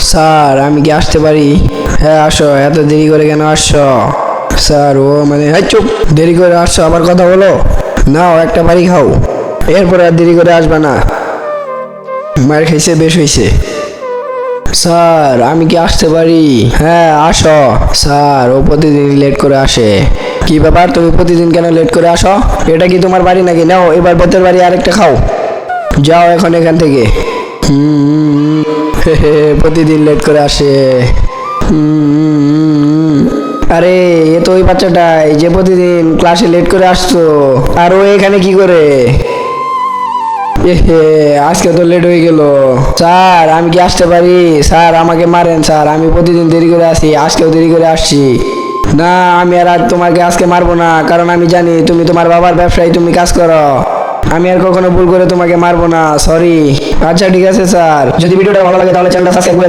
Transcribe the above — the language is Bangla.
স্যার আমি কি আসতে পারি? হ্যাঁ আসো, এত দেরি করে কেন আসছো? স্যার ও মানে চুপ, দেরি করে আসছো আবার কথা বলো। নাও একটা বাড়ি খাও, এরপরে আর দেরি করে আসবা না। মার খাইছে বেশ হয়েছে। স্যার আমি কি আসতে পারি? হ্যাঁ আসো। স্যার ও প্রতিদিন লেট করে আসে। কি ব্যাপার, তুমি প্রতিদিন কেন লেট করে আসো? এটা কি তোমার বাড়ি নাকি? নাও এবার বেতের বাড়ি আরেকটা খাও, যাও এখন এখান থেকে। প্রতিদিন লেট করে আসে। আরে এ তো ওই বাচ্চাটাই যে প্রতিদিন ক্লাসে লেট করে আসতো। আর ও এখানে কি করে? আজকে তো লেট হয়ে গেল। স্যার আমি কি আসতে পারি? স্যার আমাকে মারেন স্যার, আমি প্রতিদিন দেরি করে আসি, আজকেও দেরি করে আসছি। না আমি আর তোমাকে আজকে মারবো না, কারণ আমি জানি তুমি তোমার বাবার ব্যবসায় তুমি কাজ করো। আমি আর কখনো ভুল করে তোমাকে মারবো না, সরি। আচ্ছা ঠিক আছে স্যার, যদি ভিডিওটা ভালো লাগে তাহলে চ্যানেলটা সাবস্ক্রাইব করে